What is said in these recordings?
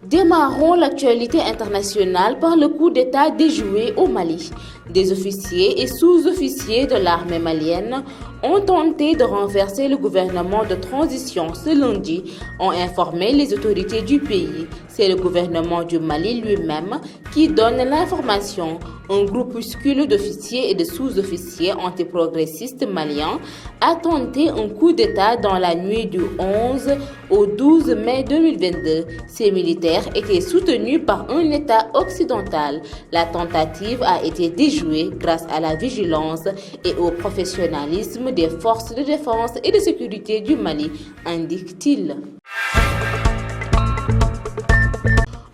Démarrons l'actualité internationale par le coup d'État déjoué au Mali. Des officiers et sous-officiers de l'armée malienne ont tenté de renverser le gouvernement de transition ce lundi, ont informé les autorités du pays. C'est le gouvernement du Mali lui-même qui donne l'information. Un groupuscule d'officiers et de sous-officiers antiprogressistes maliens a tenté un coup d'État dans la nuit du 11 au 12 mai 2022. Ces militaires étaient soutenus par un État occidental. La tentative a été déjouée grâce à la vigilance et au professionnalisme des forces de défense et de sécurité du Mali, indique-t-il.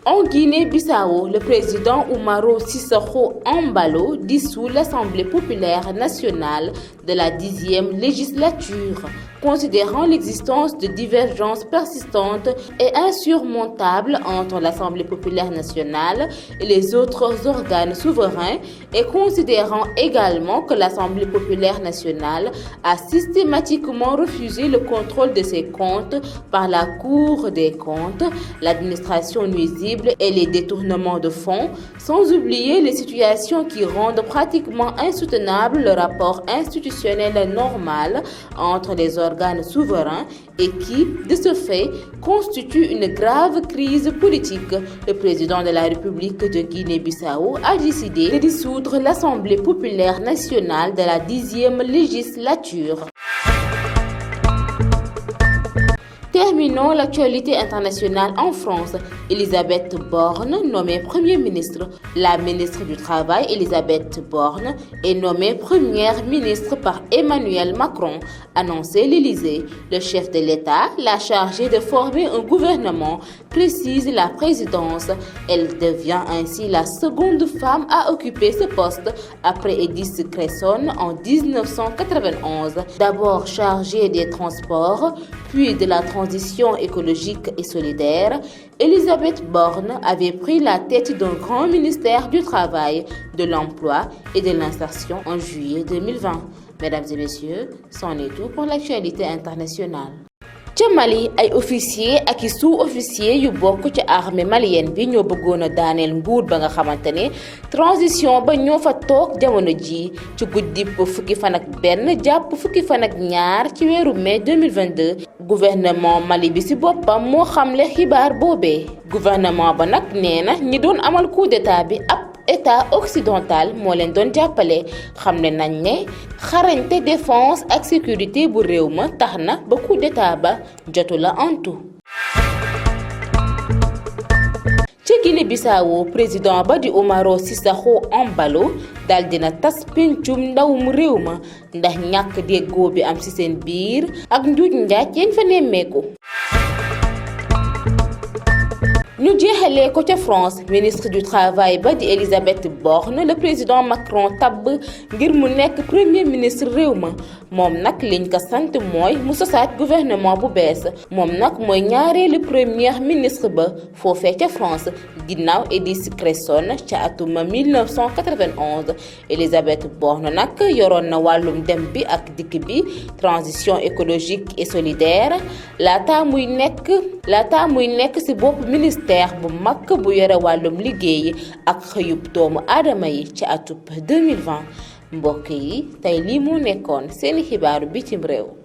En Guinée-Bissau, le président Umaro Sissoco Embalo dissout l'Assemblée populaire nationale de la 10e législature, considérant l'existence de divergences persistantes et insurmontables entre l'Assemblée populaire nationale et les autres organes souverains, et considérant également que l'Assemblée populaire nationale a systématiquement refusé le contrôle de ses comptes par la Cour des comptes, l'administration nuisible et les détournements de fonds, sans oublier les situations qui rendent pratiquement insoutenable le rapport institutionnel normal entre les organes souverains et qui, de ce fait, constitue une grave crise politique. Le président de la République de Guinée-Bissau a décidé de dissoudre l'Assemblée populaire nationale de la 10e législature. Terminons l'actualité internationale en France. Elisabeth Borne, nommée Premier ministre. La ministre du Travail, Elisabeth Borne, est nommée Première ministre par Emmanuel Macron, annoncé l'Élysée. Le chef de l'État l'a chargée de former un gouvernement, précise la présidence. Elle devient ainsi la seconde femme à occuper ce poste après Edith Cresson en 1991. D'abord chargée des transports, puis de la transition écologique et solidaire, Elisabeth Borne avait pris la tête d'un grand ministère du Travail, de l'Emploi et de l'Insertion en juillet 2020. Mesdames et messieurs, c'en est tout pour l'actualité internationale. ca Mali ay officier ak i sous-officier yu bokk ci armée malienne bi ñoo bëggoon a daaneel nguur ba nga xamante ne transition ba ñoo fa toog jamono ji ci guddib fukki fan ak benn jàpp fukki fan ak ñaar ci weeru mai 2022 gouvernement Mali bi ci boppam moo xamle xibaar boobee gouvernement ba nag nee na ñi doon amal coup d'état bi ab État occidental moo leen doon jàppale xamle nañ ne xarañte défense ak sécurité bu réew ma tax na ba coup d'état ba jotu la antu. ci Guinée-Bissau président ba di Umaro Sissoco Embalo dal dina tas pencum ndawum réew ma ndax ñàkk déggoo bi am ci seen biir ak njuuj njaaj yañ fa nemmeeku. ñu jeexalee ko ca France ministre du travail ba di Elisabeth Borne le président Macron tabb ngir mu nekk premier ministre réew ma moom nag liñ ko sant mooy mu sosaat gouvernement bu bees moom nag mooy ñaareelu premier ministre ba foofee ca France ginnaaw Edith Cresson ca atum 1991 Elisabeth Borne nag yoroon na wàllum dem bi ak dikk bi transition écologique et solidaire laata muy nekk ci bopp ministère bu mag bu yore wàllum liggéey ak xëyub doomu aadama yi ci atub 2020 mbokk yi tey lii moo nekkoon seeni xibaaru bitim réew